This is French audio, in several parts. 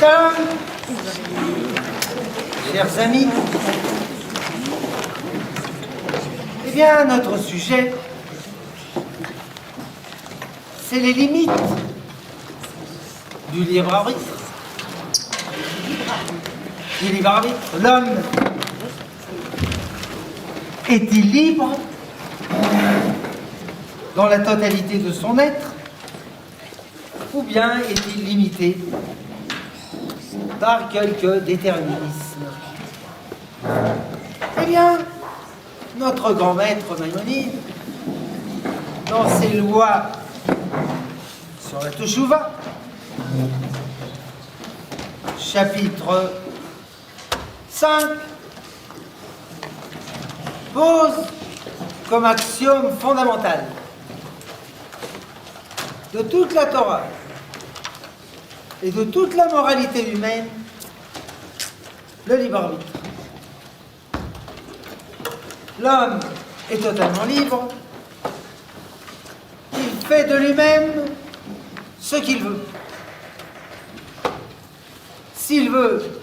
Shalom, chers amis. Eh bien, notre sujet, c'est les limites du libre arbitre. Du libre arbitre, l'homme est-il libre dans la totalité de son être, ou bien est-il limité par quelques déterminismes? Eh bien, notre grand maître Maïmonide, dans ses lois sur la Teshuvah, chapitre 5, pose comme axiome fondamental de toute la Torah et de toute la moralité humaine le libre arbitre. L'homme est totalement libre, il fait de lui-même ce qu'il veut. S'il veut,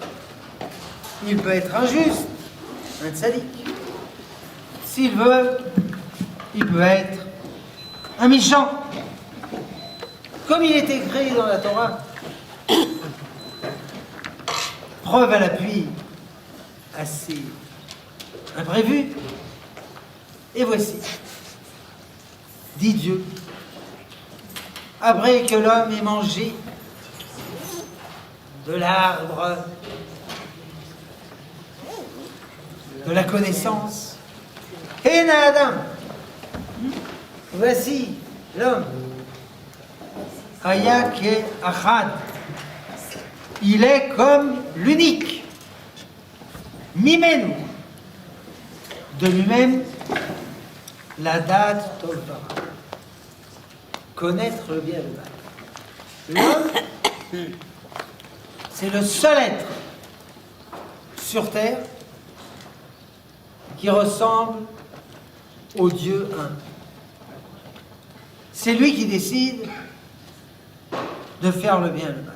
il peut être injuste, un tzaddik. S'il veut, il peut être un méchant. Comme il est écrit dans la Torah, preuve à l'appui assez imprévue, et voici, dit Dieu, après que l'homme ait mangé de l'arbre de la connaissance, et Adam, voici l'homme, Haya ke Achad, il est comme l'unique, Mimenu, de lui-même, la date Tova, connaître le bien et le mal. L'homme, c'est le seul être sur terre qui ressemble au Dieu un. C'est lui qui décide de faire le bien et le mal.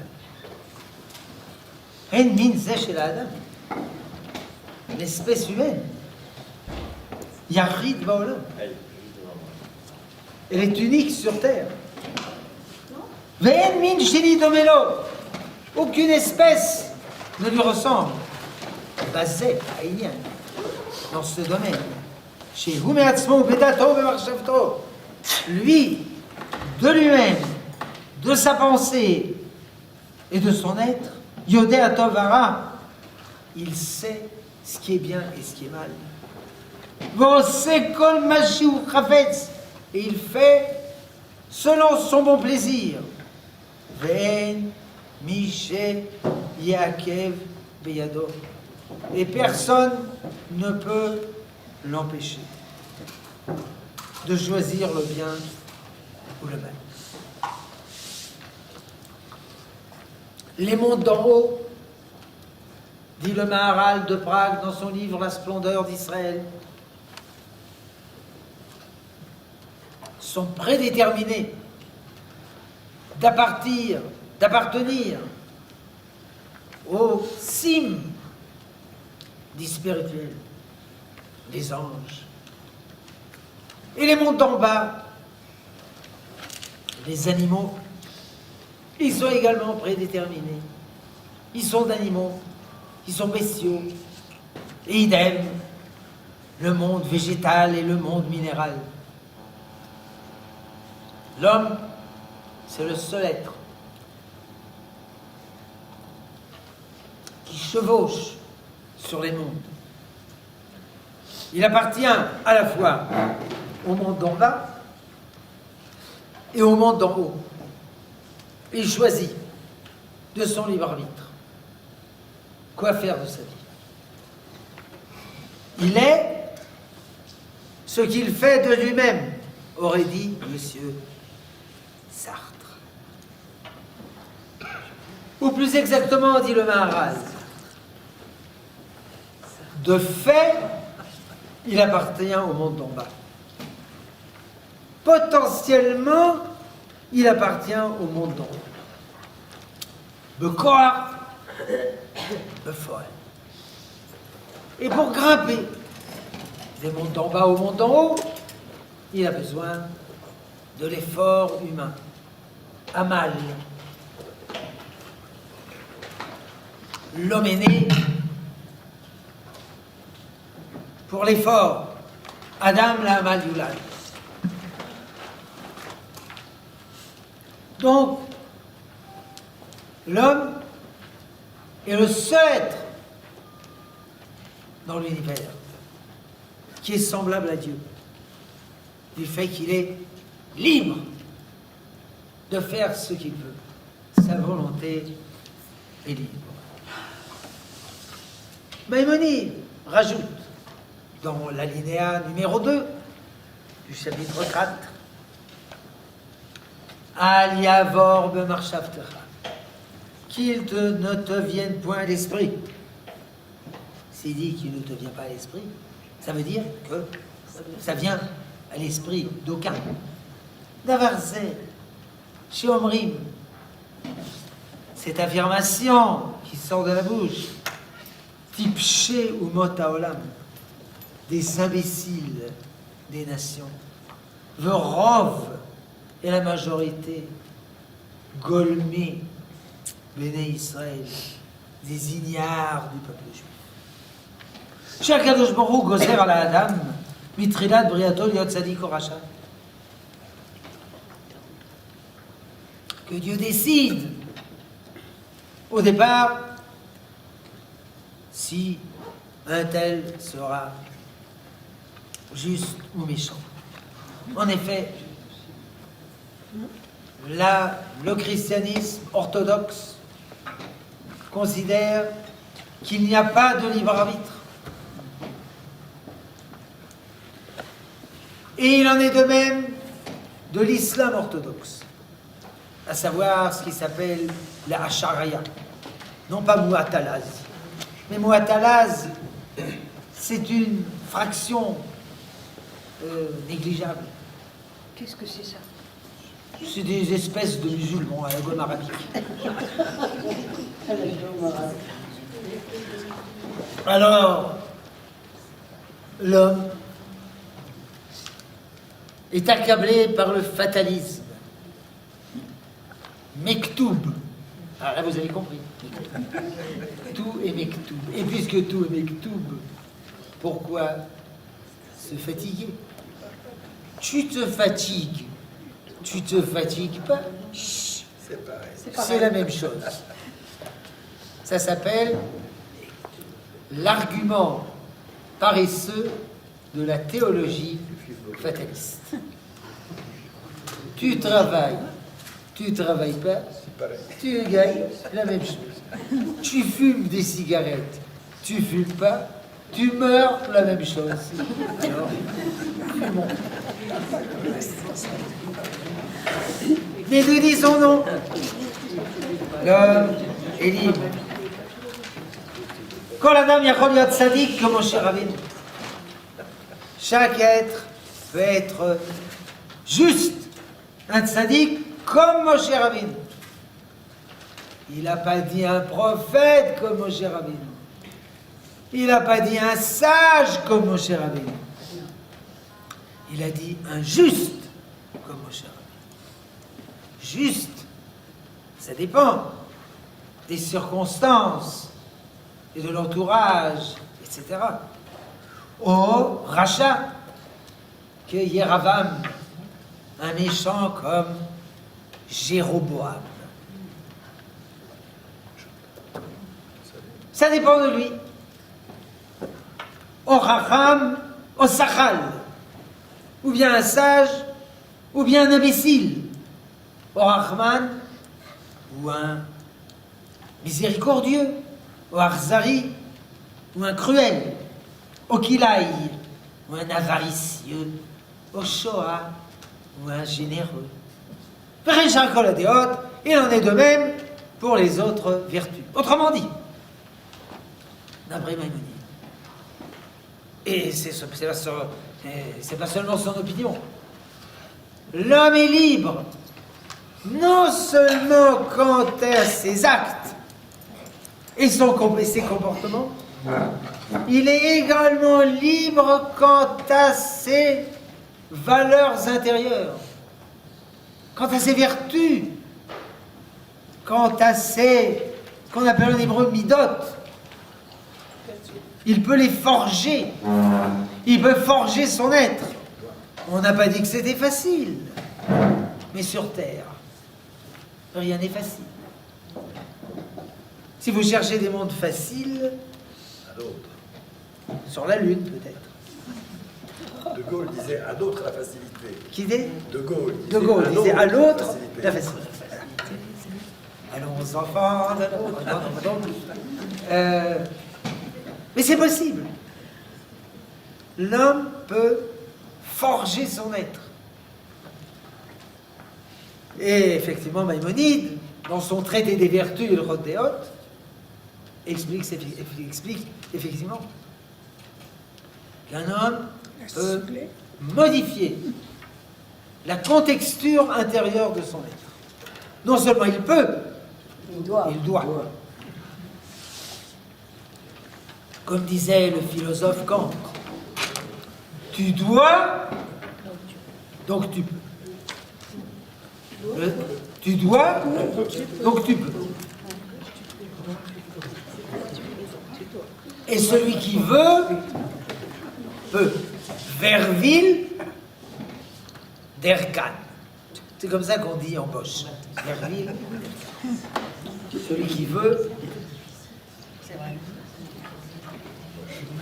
En min zeh shel Adam, l'espèce humaine, Yachid Baolam, elle est unique sur terre. Ve'en min sheni domelo, aucune espèce ne lui ressemble. Bazeh ha'inyan, dans ce domaine, chez Hu me'atzmo bedato ve'machshavto, lui, de lui-même, de sa pensée et de son être, Yodea Tov Hara, il sait ce qui est bien et ce qui est mal. V'oseh kol ma shehu chafetz, et il fait selon son bon plaisir. Ve'en mi she'yakev beyado, et personne ne peut l'empêcher de choisir le bien ou le mal. Les mondes d'en haut, dit le Maharal de Prague dans son livre La splendeur d'Israël, sont prédéterminés d'appartenir aux cimes des spirituels, des anges. Et les mondes d'en bas, les animaux, ils sont également prédéterminés. Ils sont d'animaux, ils sont bestiaux. Et idem, le monde végétal et le monde minéral. L'homme, c'est le seul être qui chevauche sur les mondes. Il appartient à la fois au monde d'en bas et au monde d'en haut. Il choisit de son libre arbitre quoi faire de sa vie. Il est ce qu'il fait de lui-même, aurait dit Monsieur Sartre. Ou plus exactement, dit le Maharal, de fait, il appartient au monde d'en bas. Potentiellement, il appartient au monde d'en haut. Bekor, de forêt. Et pour grimper des monts d'en bas aux monts d'en haut, il a besoin de l'effort humain. Amal. L'homme est né pour l'effort. Adam la Amal Yulad. Donc, l'homme est le seul être dans l'univers qui est semblable à Dieu, du fait qu'il est libre de faire ce qu'il veut. Sa volonté est libre. Maïmonide rajoute dans l'alinéa numéro 2 du chapitre 4 Al yavor b'marchavtecha, qu'il ne te vienne point à l'esprit. S'il dit qu'il ne te vient pas à l'esprit, ça veut dire que ça vient à l'esprit d'aucun. Davarze, chez Omrim, cette affirmation qui sort de la bouche, tipché ou mot haolam, des imbéciles des nations, Verov et la majorité, Golmé, Béné Israël, des ignares du peuple juif. שהקדוש ברוך הוא גוזר על האדם מתחילת בריאתו להיות צדיק או רשע. Que Dieu décide au départ si un tel sera juste ou méchant. En effet, là, le christianisme orthodoxe considère qu'il n'y a pas de libre arbitre. Et il en est de même de l'islam orthodoxe, à savoir ce qui s'appelle la Ash'ariyya, non pas Mu'atalaz. Mais Mu'atalaz, c'est une fraction négligeable. Qu'est-ce que c'est ça? C'est des espèces de musulmans à la gomme arabique. Alors, l'homme est accablé par le fatalisme. Mektoub. Ah là, vous avez compris. Tout est Mektoub. Et puisque tout est Mektoub, pourquoi se fatiguer? Tu te fatigues. Tu te fatigues pas. C'est la même chose. Ça s'appelle l'argument paresseux de la théologie fataliste. Tu travailles pas, tu gagnes la même chose. Tu fumes des cigarettes, tu fumes pas, tu meurs la même chose. Alors, fumons. Mais nous disons non. L'homme est libre. Kol adam yachol להיות צדיק comme Moshe Rabbeinu. Chaque être peut être juste, un tzaddik comme Moshe Rabbeinu. Il n'a pas dit un prophète comme Moshe Rabbeinu. Il n'a pas dit un sage comme Moshe Rabbeinu. Il a dit un juste comme Moshe Rabbeinu. Juste, ça dépend des circonstances et de l'entourage, etc. Oh, rachat, que Yeravam, un méchant comme Jéroboam. Ça dépend de lui. Au Racham, au Sachal, ou bien un sage, ou bien un imbécile. Au Rahman, ou un miséricordieux, au Arzari, ou un cruel, au Kilaï, ou un avaricieux, au Shoah, ou un généreux. Il en est de même pour les autres vertus. Autrement dit, d'après Maïmonide, et c'est pas seulement son opinion, l'homme est libre, non seulement quant à ses actes, et ses comportements, il est également libre quant à ses valeurs intérieures, quant à ses vertus, quant à ses, qu'on appelle en hébreu midot. Il peut les forger, il peut forger son être. On n'a pas dit que c'était facile, mais sur Terre, rien n'est facile. Si vous cherchez des mondes faciles, sur la Lune peut-être. De Gaulle disait à d'autres la facilité. Qui dit De Gaulle disait à l'autre la facilité. Allons enfants, mais c'est possible. L'homme peut forger son être. Et effectivement, Maïmonide, dans son traité des vertus et le Rodéot, explique effectivement qu'un homme peut modifier la contexture intérieure de son être. Non seulement il peut, il doit. Comme disait le philosophe Kant, tu dois, donc tu peux. Tu dois, donc tu peux. Et celui qui veut, peut. Verville, d'Erkan. C'est comme ça qu'on dit en Bosch. Verville, celui qui veut.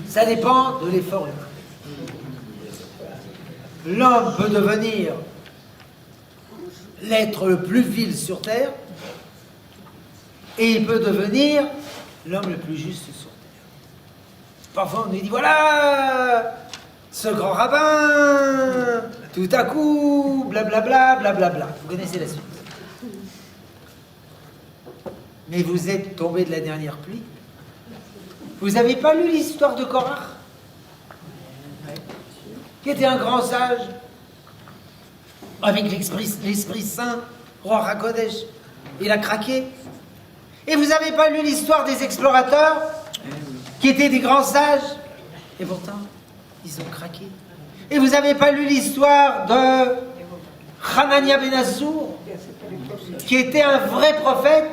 Ça dépend de l'effort humain. L'homme peut devenir l'être le plus vil sur Terre, et il peut devenir l'homme le plus juste sur Terre. Parfois on nous dit, voilà, ce grand rabbin, tout à coup, blablabla, blablabla. Vous connaissez la suite. Mais vous êtes tombé de la dernière pluie. Vous n'avez pas lu l'histoire de Korach, qui était un grand sage, avec l'Esprit Saint, roi Hakodesh. Il a craqué. Et vous n'avez pas lu l'histoire des explorateurs, qui étaient des grands sages, et pourtant, ils ont craqué. Et vous n'avez pas lu l'histoire de Hanania ben Assour, qui était un vrai prophète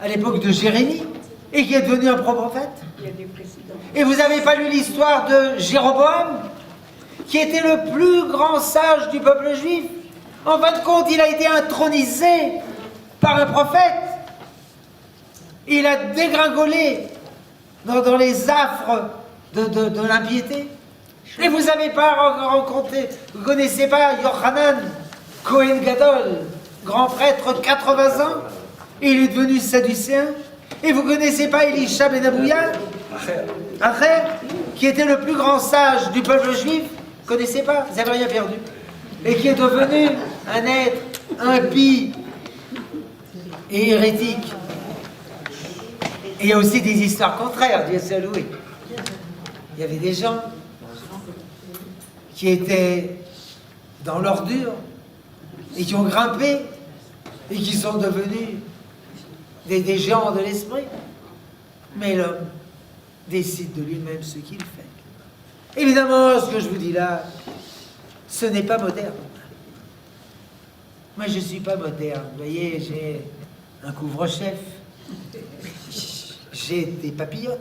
à l'époque de Jérémie, et qui est devenu un prophète. Et vous n'avez pas lu l'histoire de Jéroboam, qui était le plus grand sage du peuple juif. En fin de compte, il a été intronisé par un prophète. Il a dégringolé dans les affres de l'impiété. Et vous n'avez pas rencontré, vous ne connaissez pas Yochanan, Kohen Gadol, grand prêtre, 80 ans, et il est devenu sadducéen. Et vous ne connaissez pas Elisha ben Abouya, Acher, qui était le plus grand sage du peuple juif. Vous ne connaissez pas, vous n'avez rien perdu. Et qui est devenu un être impie et hérétique. Et il y a aussi des histoires contraires, Dieu soit loué. Il y avait des gens qui étaient dans l'ordure et qui ont grimpé et qui sont devenus des géants de l'esprit. Mais l'homme décide de lui-même ce qu'il fait. Évidemment, ce que je vous dis là, ce n'est pas moderne. Moi, je ne suis pas moderne. Vous voyez, j'ai un couvre-chef, j'ai des papillotes,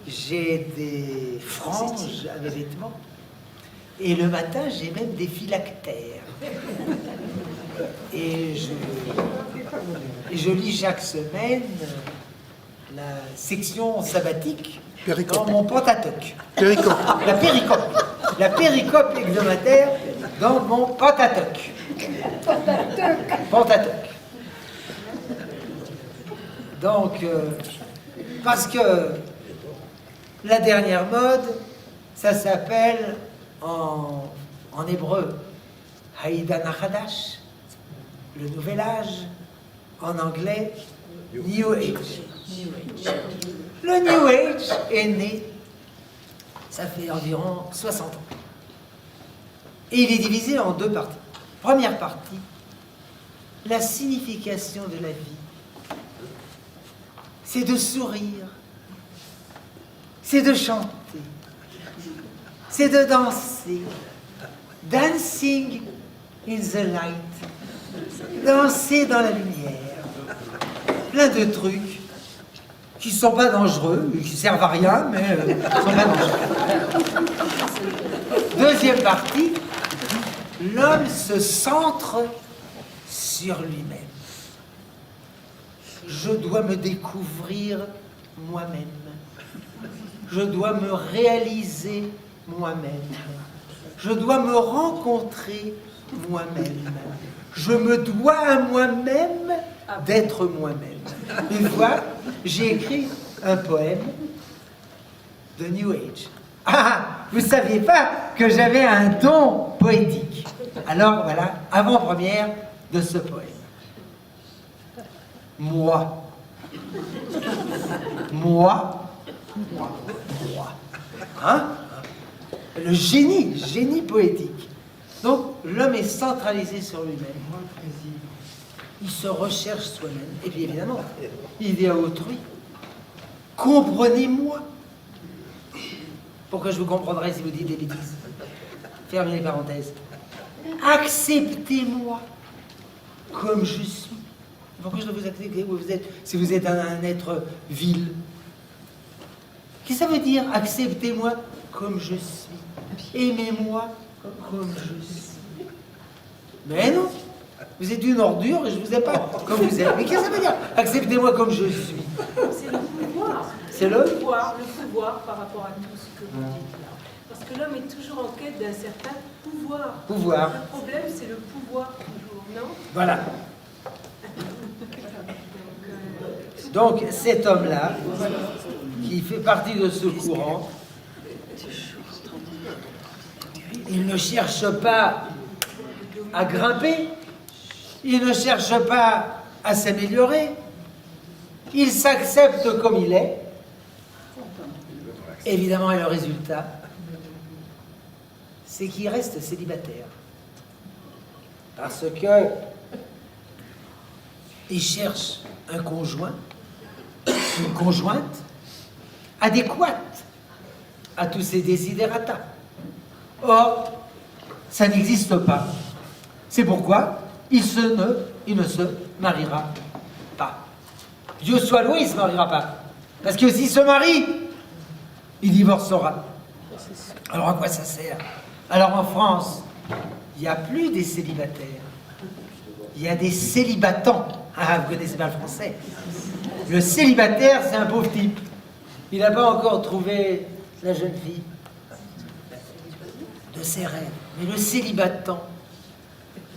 j'ai des franges à mes vêtements, et le matin, j'ai même des phylactères. Et je lis chaque semaine la section sabbatique dans mon Pentateuque. La péricope hebdomadaire dans mon Pentateuque. Pentateuque. Donc, parce que la dernière mode, ça s'appelle en hébreu Haïdan Hadash, le nouvel âge, en anglais New Age. Le New Age est né, ça fait environ 60 ans. Et il est divisé en deux parties. Première partie, la signification de la vie. c'est de sourire, c'est de chanter, c'est de danser. Dancing in the light. Danser dans la lumière. Plein de trucs qui ne sont pas dangereux, qui servent à rien, mais ne sont pas dangereux. Deuxième partie, l'homme se centre sur lui-même. Je dois me découvrir moi-même. Je dois me réaliser moi-même. Je dois me rencontrer moi-même. Je me dois à moi-même d'être moi-même. Une fois, j'ai écrit un poème de New Age. Ah, vous ne saviez pas que j'avais un don poétique. Alors voilà, avant-première de ce poème. Moi. Moi. Moi. Hein? Le génie poétique. Donc, l'homme est centralisé sur lui-même. Il se recherche soi-même. Et puis, évidemment, il dit à autrui, comprenez-moi. Pourquoi je vous comprendrai si vous dites des bêtises? Fermez les parenthèses. Acceptez-moi comme je suis. Pourquoi je dois vous accepter où vous êtes, si vous êtes un être vil? Qu'est-ce que ça veut dire? Acceptez-moi comme je suis. Aimez-moi comme je suis. Mais non, vous êtes une ordure et je ne vous aime pas comme vous êtes. Mais qu'est-ce que ça veut dire? Acceptez-moi comme je suis. C'est le pouvoir. C'est le pouvoir par rapport à tout ce que vous dites là. Parce que l'homme est toujours en quête d'un certain pouvoir. pouvoir. Le problème, c'est le pouvoir toujours, non? Voilà. Donc cet homme-là, qui fait partie de ce courant, il ne cherche pas à grimper, il ne cherche pas à s'améliorer, il s'accepte comme il est. Évidemment, et le résultat, c'est qu'il reste célibataire. Parce que il cherche un conjoint, une conjointe adéquate à tous ses desiderata. Or, ça n'existe pas. C'est pourquoi il ne se mariera pas. Dieu soit loué, il ne se mariera pas. Parce que s'il se marie, il divorcera. Alors à quoi ça sert? Alors en France, il n'y a plus des célibataires. Il y a des célibatants. Ah, vous connaissez pas le français. Le célibataire, c'est un pauvre type. Il n'a pas encore trouvé la jeune fille de ses rêves. Mais le célibatant,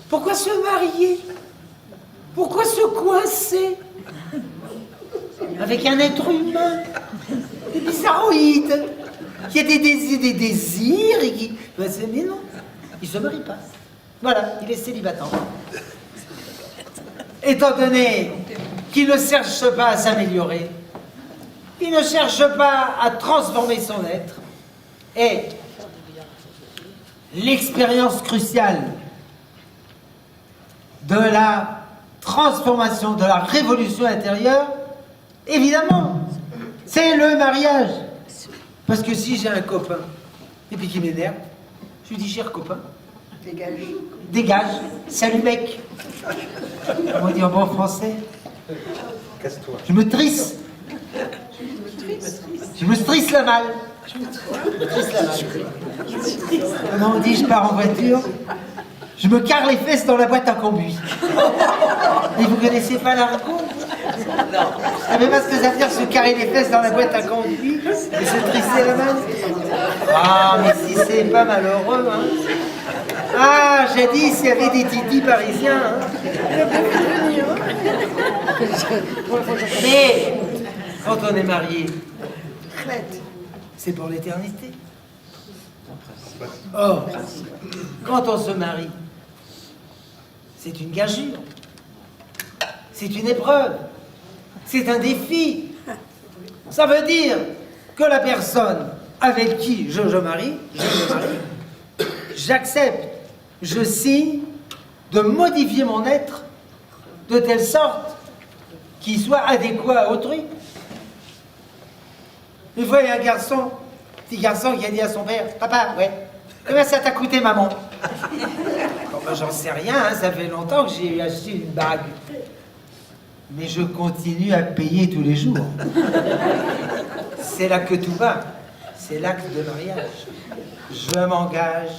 pourquoi se marier? Pourquoi se coincer avec un être humain, des bizarroïdes, qui a des désirs et qui... Mais non, il ne se marie pas. Voilà, il est célibatant. Étant donné qu'il ne cherche pas à s'améliorer, il ne cherche pas à transformer son être, et l'expérience cruciale de la transformation, de la révolution intérieure, évidemment, c'est le mariage. Parce que si j'ai un copain, et puis qui m'énerve, je lui dis, cher copain, dégage. Dégage, salut mec. On va dire en bon français. Casse-toi. Je me trisse. Je me strisse la malle. Je me trisse la malle. Comment on dit, je pars en voiture, je me carre les fesses dans la boîte à conduit. Et vous connaissez pas l'argot? Non. Vous savez pas ce que ça veut dire, se carrer les fesses dans la boîte à conduit et se trisser la malle? Ah, mais si c'est pas malheureux, hein. Ah, jadis, il y avait des titis parisiens, hein. Mais, quand on est marié, c'est pour l'éternité. Or, quand on se marie, c'est une gageure, c'est une épreuve, c'est un défi. Ça veut dire que la personne avec qui je me marie, j'accepte, je signe de modifier mon être de telle sorte qu'il soit adéquat à autrui. Une fois, il y a petit garçon qui a dit à son père, papa, ouais, combien ça t'a coûté, maman? Bon, ben, j'en sais rien, hein, ça fait longtemps que j'ai acheté une bague. Mais je continue à payer tous les jours. C'est là que tout va. C'est l'acte de mariage. Je m'engage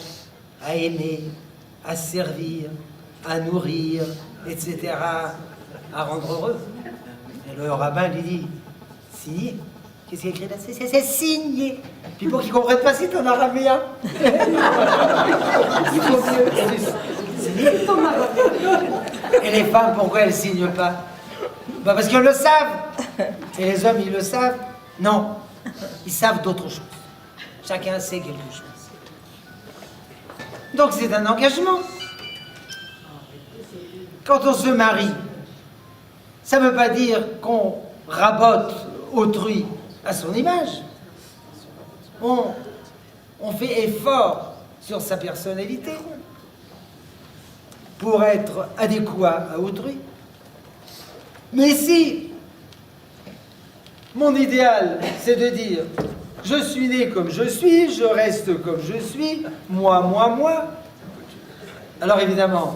à aimer, à servir, à nourrir, etc., à rendre heureux. Et le rabbin lui dit, signé. Qu'est-ce qu'il y a écrit là? C'est signé. Puis pour qu'ils ne comprennent pas, c'est en araméen. Il faut mieux. Signé. Et les femmes, pourquoi elles ne signent pas? Bah parce qu'elles le savent. Et les hommes, ils le savent? Non. Ils savent d'autres choses. Chacun sait quelque chose. Donc c'est un engagement. Quand on se marie, ça ne veut pas dire qu'on rabote autrui à son image. On fait effort sur sa personnalité pour être adéquat à autrui. Mais si mon idéal, c'est de dire je suis né comme je suis, je reste comme je suis, moi, alors évidemment,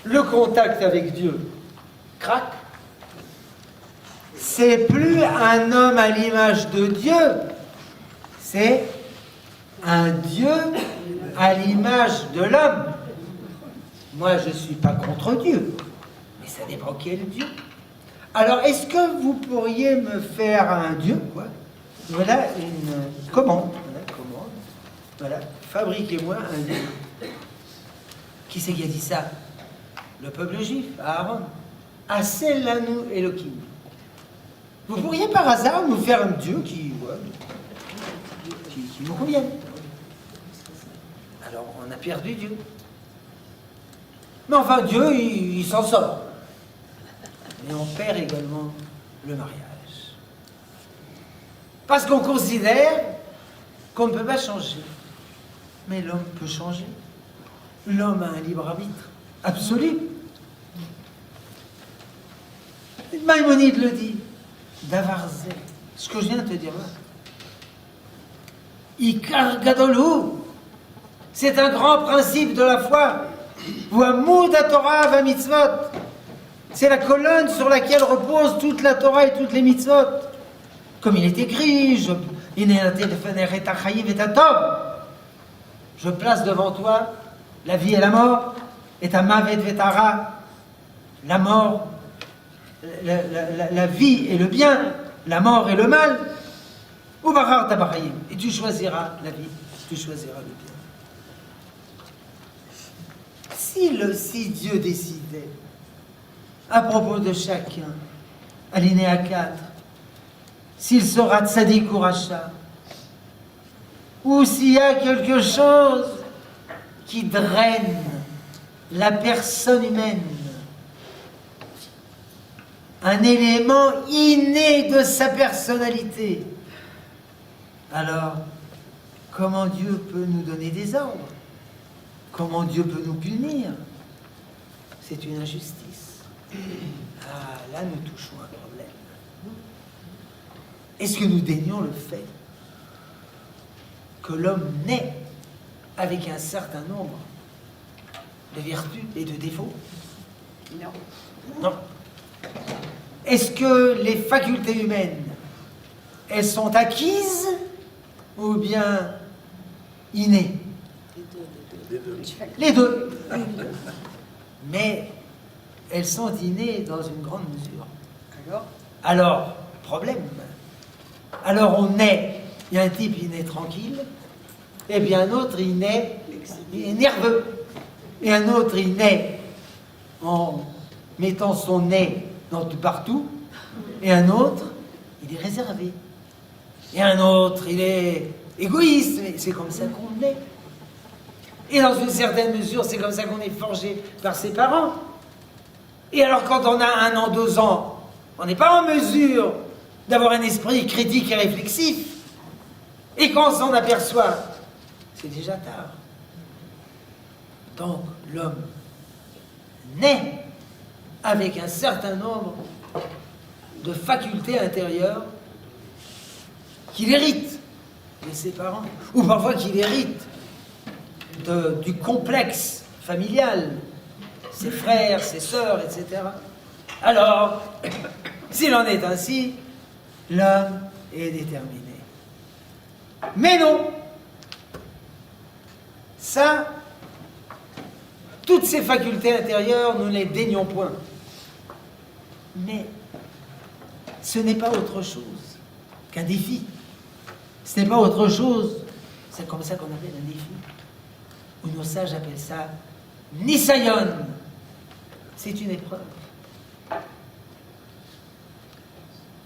le contact avec Dieu craque. C'est plus un homme à l'image de Dieu, c'est un Dieu à l'image de l'homme. Moi, je ne suis pas contre Dieu, mais ça dépend quel Dieu. Alors, est-ce que vous pourriez me faire un Dieu, quoi? Voilà une commande. Voilà, fabriquez-moi un Dieu. Qui c'est qui a dit ça? Le peuple juif, Aaron. Aselanu Elohim. Vous pourriez par hasard nous faire un Dieu qui nous convienne. Alors, on a perdu Dieu. Mais enfin, Dieu, il s'en sort. Mais on perd également le mariage. Parce qu'on considère qu'on ne peut pas changer. Mais l'homme peut changer. L'homme a un libre arbitre absolu. Maïmonide le dit. Davarze, ce que je viens de te dire là. Ikar Gadolu, c'est un grand principe de la foi. Vamud Torah va mitzvot. C'est la colonne sur laquelle repose toute la Torah et toutes les mitzvot. Comme il est écrit, je place devant toi la vie et la mort, et ta mavet vetara, la mort, la vie et le bien, la mort et le mal, ou barar tabarayim, et tu choisiras la vie, tu choisiras le bien. Si Dieu décidait, à propos de chacun, alinéa 4, s'il sera tzaddik ou racha, ou s'il y a quelque chose qui draine la personne humaine, un élément inné de sa personnalité, alors comment Dieu peut nous donner des ordres? Comment Dieu peut nous punir? C'est une injustice. Ah, là nous touchons un problème. Est-ce que nous dénions le fait que l'homme naît avec un certain nombre de vertus et de défauts? Non. Non. Est-ce que les facultés humaines, elles sont acquises ou bien innées? Les deux. Mais elles sont innées dans une grande mesure. Alors, problème. Alors on naît, il y a un type, il naît tranquille, et bien un autre, il est nerveux. Et un autre, il naît en mettant son nez partout, et un autre, il est réservé. Et un autre, il est égoïste, mais c'est comme ça qu'on naît. Et dans une certaine mesure, c'est comme ça qu'on est forgé par ses parents. Et alors quand on a 1 an, 2 ans, on n'est pas en mesure d'avoir un esprit critique et réflexif. Et quand on s'en aperçoit, c'est déjà tard. Donc l'homme naît avec un certain nombre de facultés intérieures qu'il hérite de ses parents, ou parfois qu'il hérite du complexe familial, ses frères, ses sœurs, etc. Alors, s'il en est ainsi, l'homme est déterminé. Mais non, ça, toutes ces facultés intérieures, nous ne les dénions point. Mais ce n'est pas autre chose qu'un défi. Ce n'est pas autre chose, c'est comme ça qu'on appelle un défi. Ou nos sages appellent ça Nisayon. C'est une épreuve.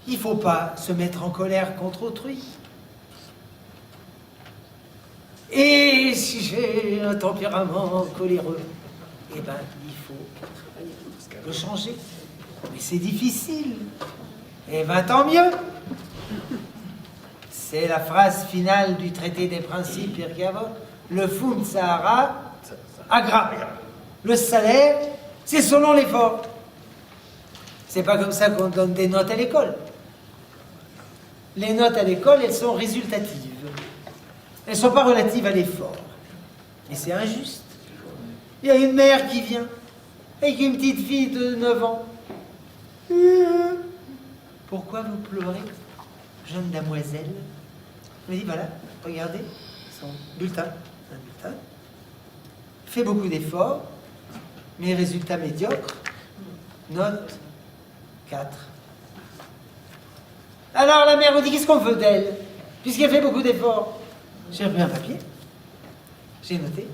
Il ne faut pas se mettre en colère contre autrui. Et si j'ai un tempérament coléreux, eh bien, il faut le changer. Mais c'est difficile. Eh bien, tant mieux. C'est la phrase finale du traité des principes, Pirkei-Avot. Le fum Sahara agra. Le salaire, c'est selon l'effort. C'est pas comme ça qu'on donne des notes à l'école. Les notes à l'école, elles sont résultatives. Elles ne sont pas relatives à l'effort. Et c'est injuste. Il y a une mère qui vient avec une petite fille de 9 ans. Pourquoi vous pleurez, jeune damoiselle? Elle me dit, voilà, regardez, son bulletin. Un bulletin. Fait beaucoup d'efforts, mais résultat médiocre. Note 4. Alors la mère me dit, qu'est-ce qu'on veut d'elle, puisqu'elle fait beaucoup d'efforts? J'ai repris un papier, j'ai noté,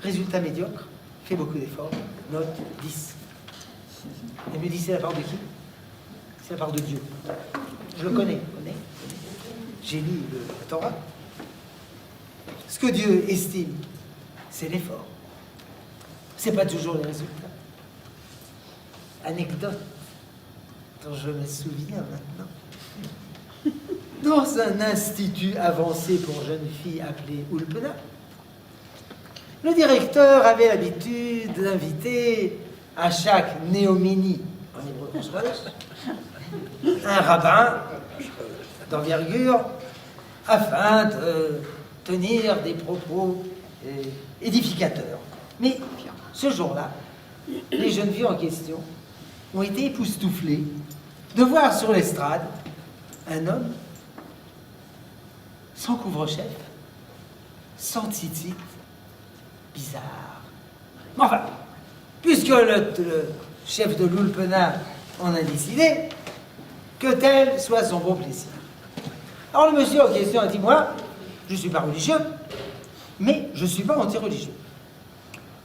résultat médiocre, fait beaucoup d'efforts, note 10. Elle me dit, c'est la part de qui? C'est la part de Dieu. Je le connais. J'ai lu la Torah. Ce que Dieu estime, c'est l'effort. C'est pas toujours les résultats. Anecdote dont je me souviens maintenant. Dans un institut avancé pour jeunes filles appelé Ulpena, le directeur avait l'habitude d'inviter à chaque néomini, en hébreu, un rabbin d'envergure afin de tenir des propos édificateurs. Mais ce jour-là, les jeunes filles en question ont été époustouflées de voir sur l'estrade un homme sans couvre-chef, sans tzitzit, bizarre. Mais enfin, puisque le chef de l'Ulpena en a décidé, que tel soit son bon plaisir. Alors le monsieur en question a dit, moi, je ne suis pas religieux, mais je ne suis pas anti-religieux.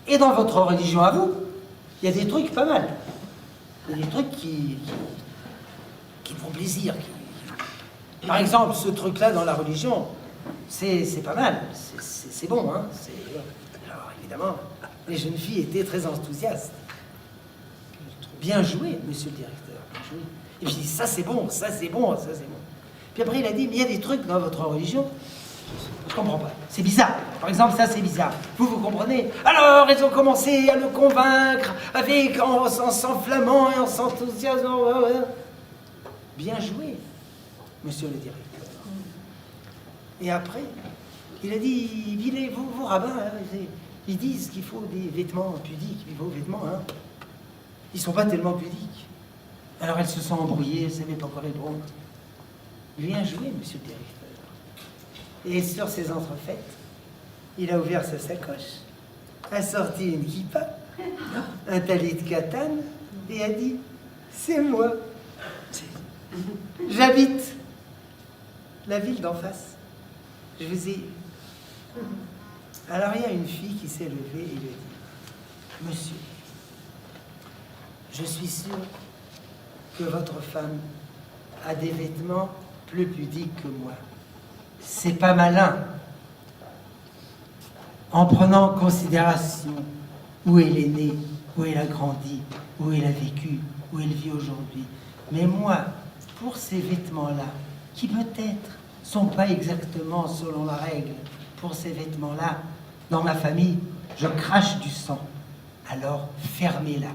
Et dans votre religion à vous, il y a des trucs pas mal. Il y a des trucs qui me font plaisir. Par exemple, ce truc-là dans la religion, c'est pas mal. C'est bon, hein. Alors évidemment, les jeunes filles étaient très enthousiastes. Bien joué, monsieur le directeur. Bien joué. Et puis ça c'est bon, ça c'est bon, ça c'est bon. Puis après il a dit, mais il y a des trucs dans votre religion, je comprends pas. C'est bizarre. Par exemple, ça c'est bizarre. Vous comprenez? Alors ils ont commencé à le convaincre en s'enflammant et en s'enthousiasmant. Bien joué, monsieur le directeur. Et après, il a dit, vous rabbins, hein, ils disent qu'il faut des vêtements pudiques, mais vos vêtements, hein, ils sont pas tellement pudiques. Alors elle se sent embrouillée, elle ne savait pas quoi répondre. Bien joué, monsieur le directeur. Et sur ces entrefaites, il a ouvert sa sacoche, a sorti une kippa, un talit de katane, et a dit, c'est moi. J'habite la ville d'en face. Je vous ai... Alors il y a une fille qui s'est levée et lui a dit, monsieur, je suis sûre que votre femme a des vêtements plus pudiques que moi. C'est pas malin. En prenant en considération où elle est née, où elle a grandi, où elle a vécu, où elle vit aujourd'hui. Mais moi, pour ces vêtements-là, qui peut-être sont pas exactement selon la règle, pour ces vêtements-là, dans ma famille, je crache du sang. Alors, fermez-la.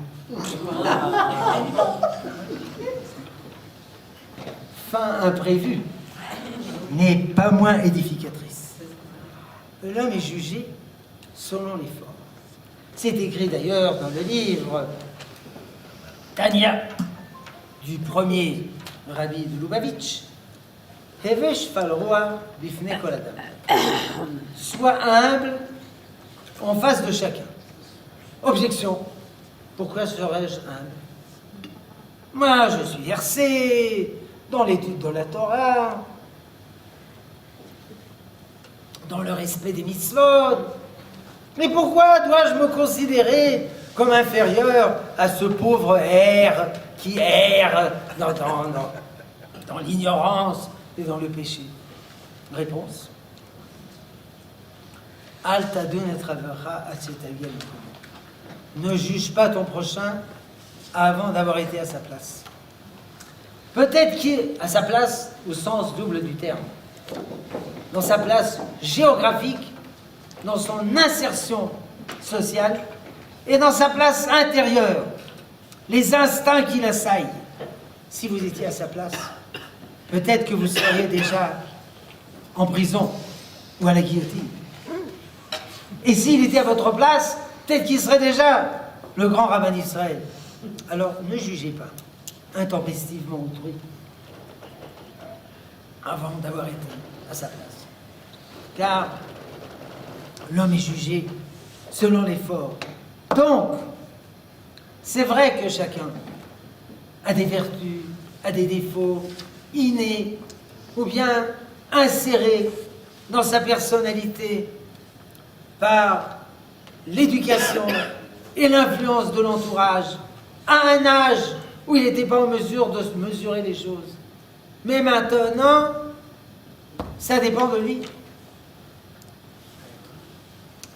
Fin imprévue. n'est pas moins édificatrice. L'homme est jugé selon les formes. C'est écrit d'ailleurs dans le livre Tania du premier rabbi de Lubavitch. Hevesh falroa bifne kol adam. Sois humble en face de chacun. Objection. Pourquoi serais-je humble? Moi, je suis versé dans l'étude de la Torah, dans le respect des mitzvot. Mais pourquoi dois-je me considérer comme inférieur à ce pauvre erre qui erre dans l'ignorance et dans le péché? Réponse. Al tadun et ravera atzetavia lukum. Ne juge pas ton prochain avant d'avoir été à sa place. Peut-être qu'il est à sa place au sens double du terme. Dans sa place géographique, dans son insertion sociale et dans sa place intérieure, les instincts qui l'assaillent. Si vous étiez à sa place, peut-être que vous seriez déjà en prison ou à la guillotine. Et s'il était à votre place, peut-être qu'il serait déjà le grand rabbin d'Israël. Alors ne jugez pas intempestivement autrui avant d'avoir été à sa place. Car l'homme est jugé selon l'effort. Donc, c'est vrai que chacun a des vertus, a des défauts innés ou bien insérés dans sa personnalité par l'éducation et l'influence de l'entourage à un âge où il n'était pas en mesure de mesurer les choses. Mais maintenant, ça dépend de lui.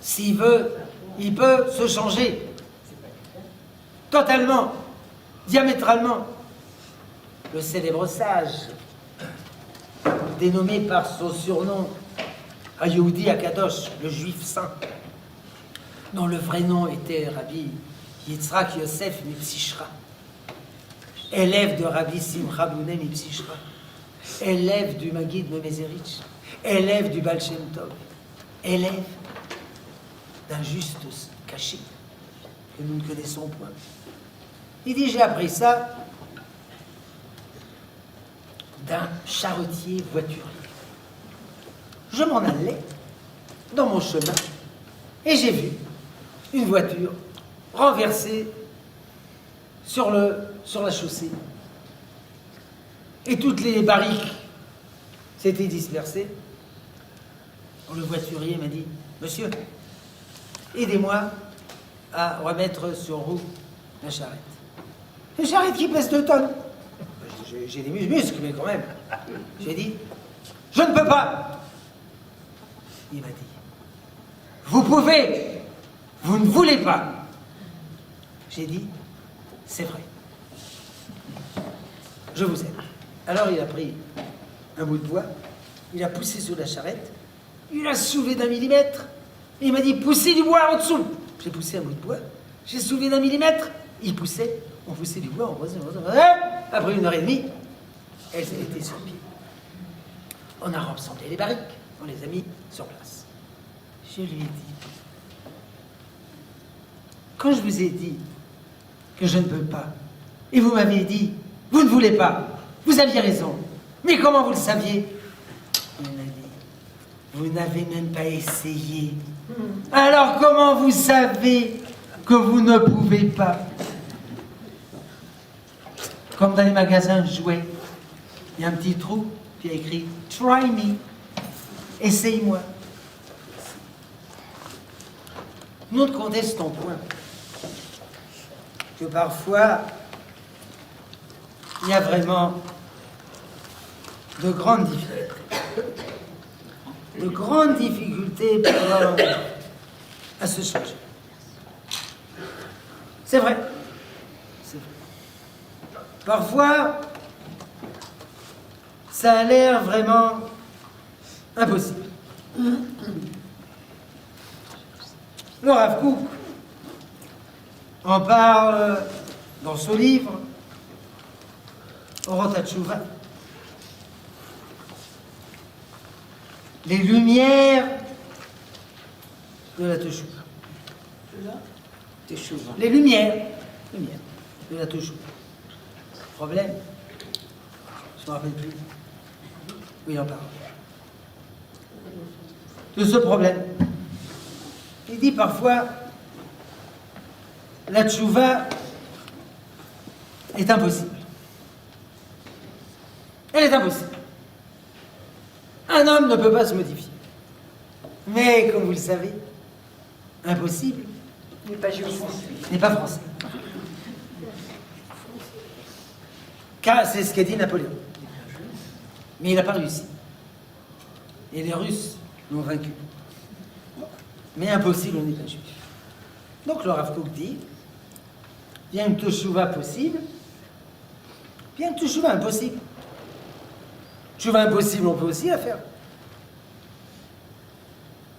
S'il veut, il peut se changer totalement, diamétralement. Le célèbre sage, dénommé par son surnom Ayoudi Akadosh, le juif saint, dont le vrai nom était Rabbi Yitzhak Yosef Mipsichra, élève de Rabbi Simcha Bouné Mipsichra, élève du Maguid Memezerich, élève du Baal Shem Tov, élève d'un juste caché que nous ne connaissons point. Il dit, j'ai appris ça d'un charretier voiturier. Je m'en allais dans mon chemin et j'ai vu une voiture renversée sur la chaussée. Et toutes les barriques s'étaient dispersées. Le voiturier m'a dit, monsieur, aidez-moi à remettre sur roue la charrette. Une charrette qui pèse 2 tonnes. J'ai des muscles, mais quand même. J'ai dit, je ne peux pas. Il m'a dit, vous pouvez, vous ne voulez pas. J'ai dit, c'est vrai. Je vous aime. Alors il a pris un bout de bois, il a poussé sur la charrette, il a soulevé d'1 millimètre, et il m'a dit, poussez du bois en dessous. J'ai poussé un bout de bois, j'ai soulevé d'1 millimètre, il poussait, on poussait du bois, on poussait, après 1h30, elles étaient sur pied. On a rassemblé les barriques, on les a mis sur place. Je lui ai dit, quand je vous ai dit que je ne peux pas, et vous m'avez dit, vous ne voulez pas, vous aviez raison, mais comment vous le saviez? Il m'a dit, vous n'avez même pas essayé. Alors comment vous savez que vous ne pouvez pas? Comme dans les magasins de jouets, il y a un petit trou, puis il y a écrit « Try me », essaye-moi. Nous ne contestons point que parfois, il y a vraiment de grandes difficultés pour l'homme à se changer. C'est vrai. C'est vrai. Parfois, ça a l'air vraiment impossible. Le Rav Kook en parle dans son livre Orot HaTshuva. les lumières de la Teshuvah. Les lumières de la Teshuvah. Problème, je ne me rappelle plus où il en parle. De ce problème. Il dit parfois, la Teshuvah est impossible. Elle est impossible. Un homme ne peut pas se modifier. Mais, comme vous le savez, impossible N'est pas juif. n'est pas français. Car c'est ce qu'a dit Napoléon. Mais il n'a pas réussi. Et les Russes l'ont vaincu. Mais impossible, on n'est pas juif. Donc le Rav Kook dit, il y a une Teshuvah possible, il y a une Teshuvah impossible. Teshuvah impossible, on peut aussi la faire.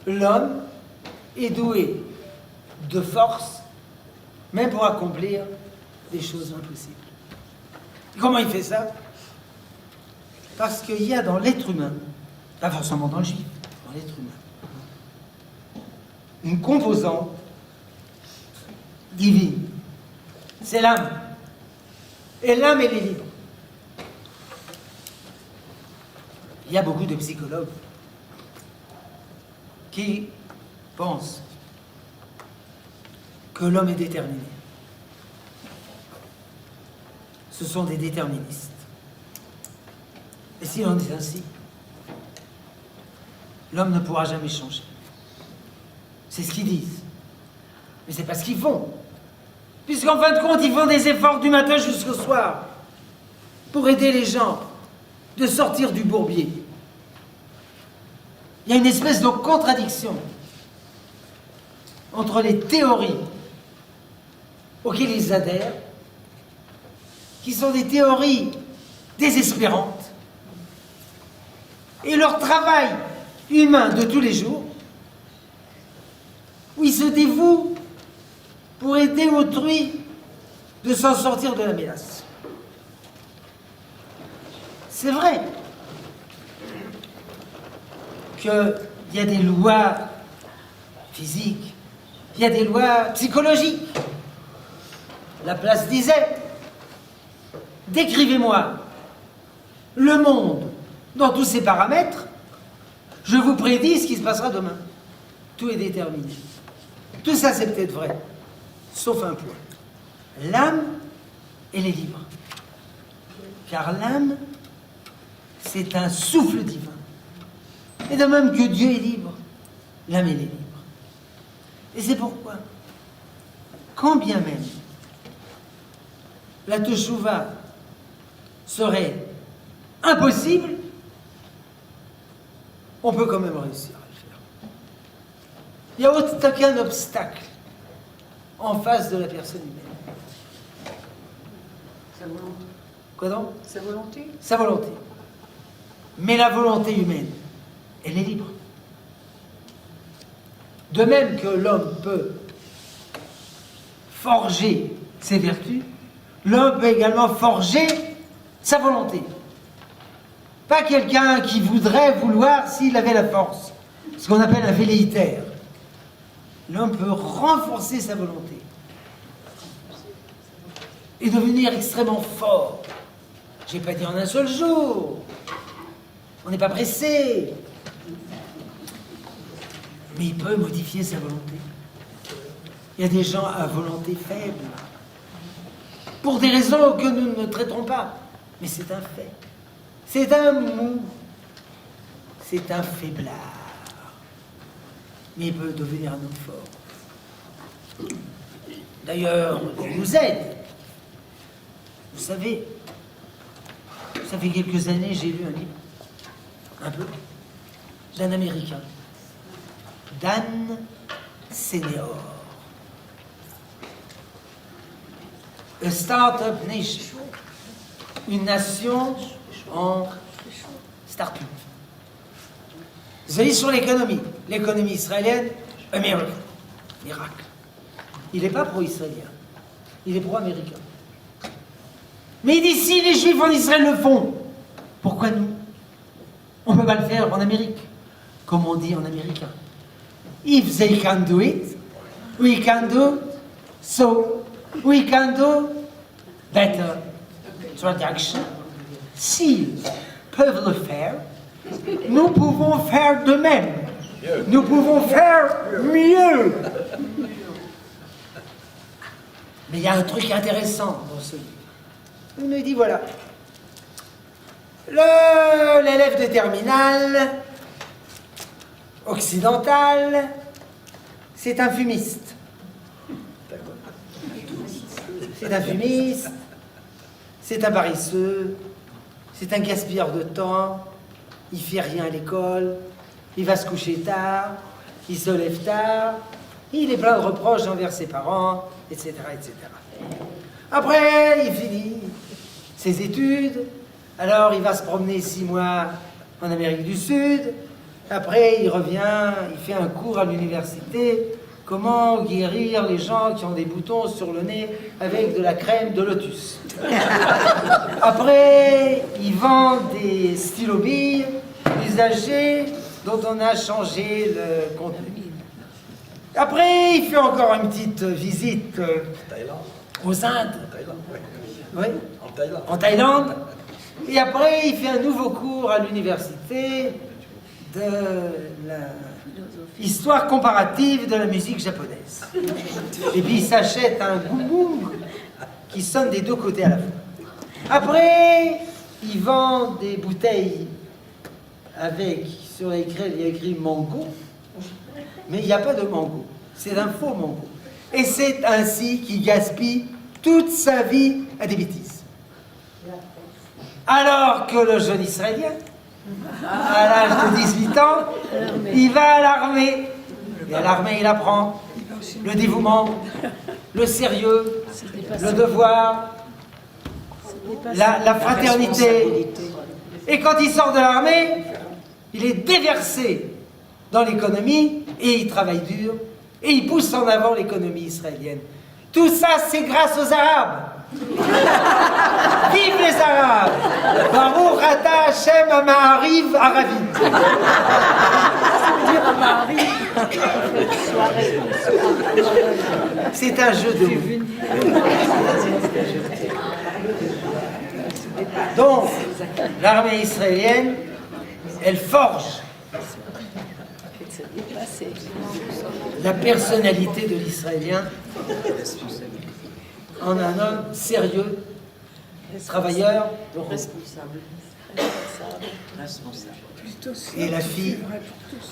L'homme est doué de force, même pour accomplir des choses impossibles. Et comment il fait ça? Parce qu'il y a dans l'être humain, pas forcément dans le juif, dans l'être humain, une composante divine. C'est l'âme. Et l'âme, elle est libre. Il y a beaucoup de psychologues qui pensent que l'homme est déterminé. Ce sont des déterministes. Et si l'on est ainsi, l'homme ne pourra jamais changer. C'est ce qu'ils disent. Mais c'est pas ce qu'ils font. Puisqu'en fin de compte, ils font des efforts du matin jusqu'au soir pour aider les gens de sortir du bourbier. Il y a une espèce de contradiction entre les théories auxquelles ils adhèrent, qui sont des théories désespérantes, et leur travail humain de tous les jours, où ils se dévouent pour aider autrui de s'en sortir de la mélasse. C'est vrai qu'il y a des lois physiques, il y a des lois psychologiques. Laplace disait, décrivez-moi le monde dans tous ses paramètres, je vous prédis ce qui se passera demain. Tout est déterminé. Tout ça, c'est peut-être vrai, sauf un point. L'âme, elle est libre. Car l'âme, c'est un souffle divin. Et de même que Dieu est libre, l'âme, elle est libre. Et c'est pourquoi, quand bien même la Teshuvah serait impossible, on peut quand même réussir à le faire. Il n'y a aucun obstacle en face de la personne humaine. Sa volonté. Quoi donc? Sa volonté. Sa volonté. Mais la volonté humaine, elle est libre. De même que l'homme peut forger ses vertus, l'homme peut également forger sa volonté. Pas quelqu'un qui voudrait vouloir s'il avait la force, ce qu'on appelle un velléitaire. L'homme peut renforcer sa volonté et devenir extrêmement fort. Je n'ai pas dit en un seul jour. On n'est pas pressé. Mais il peut modifier sa volonté. Il y a des gens à volonté faible. Pour des raisons que nous ne traiterons pas. Mais c'est un fait. C'est un mou. C'est un faiblard. Mais il peut devenir un homme fort. D'ailleurs, il nous aide. Vous savez, ça fait quelques années, j'ai lu un livre, un peu, d'un Américain, Dan Senior. A Startup Nation. Une nation en start-up. Vous allez sur l'économie. L'économie israélienne, American. Miracle. Il n'est pas pro-israélien. Il est pro-américain. Mais il dit, si les Juifs en Israël le font, pourquoi nous? On ne peut pas le faire en Amérique. comme on dit en américain. If they can do it, we can do, so we can do better. Traduction. S'ils peuvent le faire, nous pouvons faire de même. Nous pouvons faire mieux. Mais il y a un truc intéressant dans ce livre. Il me dit, voilà, l'élève de terminale occidental, c'est un fumiste. C'est un fumiste, c'est un paresseux, c'est un gaspilleur de temps, il fait rien à l'école, il va se coucher tard, il se lève tard, il est plein de reproches envers ses parents, etc., etc. Après, il finit ses études, alors il va se promener 6 mois en Amérique du Sud, après il revient, il fait un cours à l'université, comment guérir les gens qui ont des boutons sur le nez avec de la crème de lotus. Après, il vend des stylo-billes usagés dont on a changé le contenu. Après, il fait encore une petite visite aux Indes. Oui, en Thaïlande. Et après, il fait un nouveau cours à l'université de l'histoire comparative de la musique japonaise. Et puis, il s'achète un goum-boum qui sonne des deux côtés à la fois. Après, il vend des bouteilles avec, sur l'écran, il y a écrit mango, mais il n'y a pas de mango. C'est un faux mango. Et c'est ainsi qu'il gaspille toute sa vie à des bêtises. Alors que le jeune Israélien, à l'âge de 18 ans, il va à l'armée. Et à l'armée, il apprend le dévouement, le sérieux, le devoir, la fraternité. Et quand il sort de l'armée, il est déversé dans l'économie et il travaille dur et il pousse en avant l'économie israélienne. Tout ça, c'est grâce aux Arabes. Vive les Arabes! Baruch Ata Hashem Amahariv Aravim. C'est un jeu de mots. Donc, l'armée israélienne, elle forge la personnalité de l'Israélien en un homme sérieux, travailleur, responsable. Et la fille,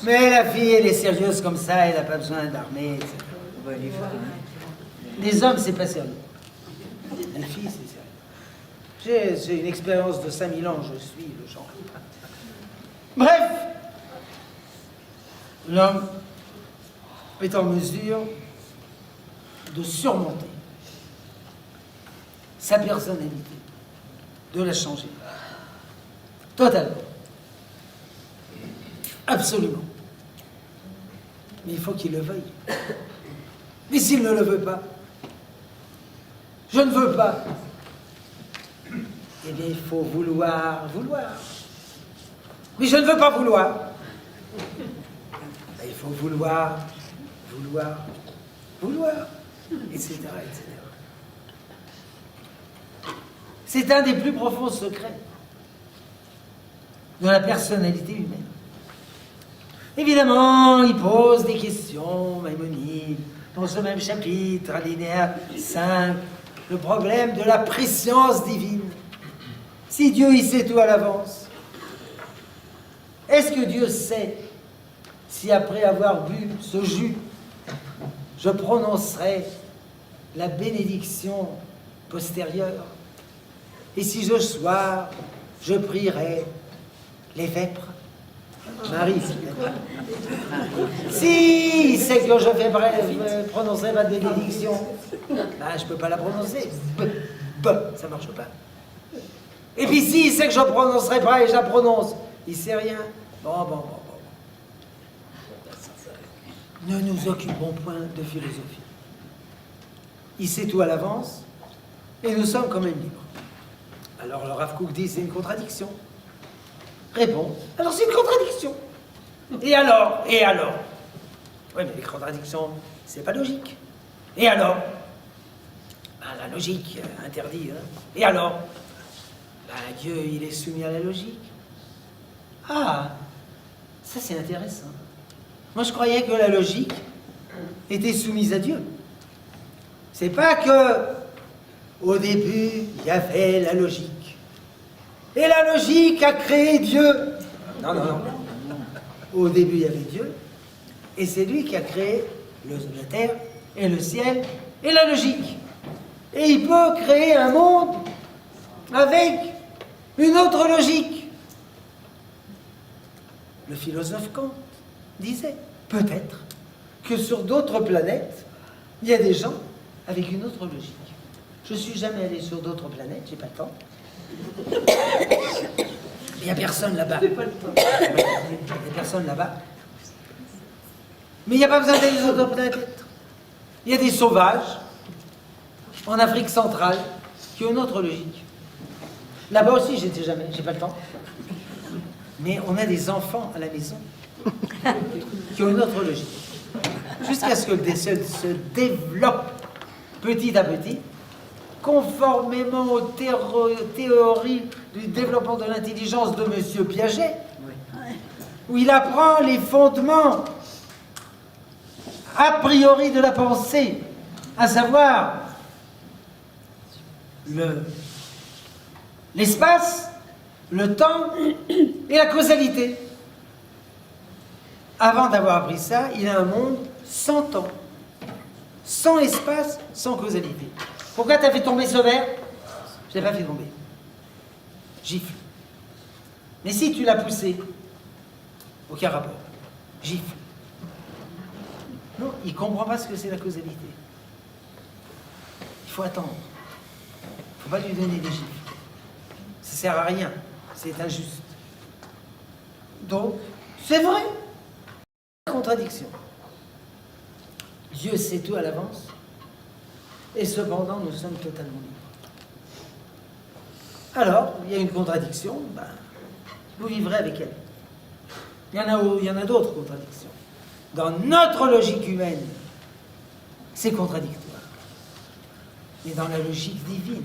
mais la fille, elle est sérieuse comme ça, elle n'a pas besoin d'armée, etc. Les hommes, c'est pas sérieux. Les filles, c'est sérieux. J'ai une expérience de 5000 ans, je suis le genre. Bref, l'homme est en mesure de surmonter sa personnalité, de la changer. Totalement. Absolument. Mais il faut qu'il le veuille. Mais s'il ne le veut pas, je ne veux pas, eh bien il faut vouloir. Mais je ne veux pas vouloir. Il faut vouloir, etc., etc. C'est un des plus profonds secrets de la personnalité humaine. Évidemment, il pose des questions, Maïmonide, dans ce même chapitre, alinéa 5, le problème de la préscience divine. Si Dieu il sait tout à l'avance, est-ce que Dieu sait si après avoir bu ce jus, je prononcerai la bénédiction postérieure? Et si ce soir, je prierai les vêpres? Marie, si il sait que je vais prononcer ma bénédiction, je ne peux pas la prononcer. Ça ne marche pas. Et puis si il sait que je ne prononcerai pas et je la prononce, il ne sait rien. Bon. Ne nous occupons point de philosophie. Il sait tout à l'avance et nous sommes quand même libres. Alors le Rav Kook dit c'est une contradiction. Réponds. Alors c'est une contradiction. Et alors? Et alors? Oui, mais les contradictions, c'est pas logique. Et alors? Ben, la logique interdit. Hein. Et alors? Ben, Dieu, il est soumis à la logique. Ah, ça c'est intéressant. Moi, je croyais que la logique était soumise à Dieu. C'est pas que, au début, il y avait la logique. Et la logique a créé Dieu. Non, non, non. Au début, il y avait Dieu. Et c'est lui qui a créé la terre et le ciel et la logique. Et il peut créer un monde avec une autre logique. Le philosophe Kant disait, peut-être que sur d'autres planètes, il y a des gens avec une autre logique. Je ne suis jamais allé sur d'autres planètes, j'ai pas le temps. Il n'y a personne là-bas. Il n'y a personne là-bas. Mais il n'y a pas besoin d'aller sur d'autres planètes. Il y a des sauvages en Afrique centrale qui ont une autre logique. Là-bas aussi, j'étais jamais, j'ai pas le temps. Mais on a des enfants à la maison qui ont une autre logique. Jusqu'à ce que le décès se développe petit à petit, conformément aux théories du développement de l'intelligence de M. Piaget, où il apprend les fondements a priori de la pensée, à savoir l'espace, le temps et la causalité. Avant d'avoir appris ça, il a un monde sans temps, sans espace, sans causalité. Pourquoi t'as fait tomber ce verre? Je l'ai pas fait tomber. Gifle. Mais si tu l'as poussé, aucun rapport. Gifle. Non, il ne comprend pas ce que c'est la causalité. Il faut attendre. Il ne faut pas lui donner des gifles. Ça ne sert à rien. C'est injuste. Donc, c'est vrai. Contradiction. Dieu sait tout à l'avance. Et cependant, nous sommes totalement libres. Alors, il y a une contradiction. Ben, vous vivrez avec elle. Il y en a d'autres contradictions. Dans notre logique humaine, c'est contradictoire. Mais dans la logique divine,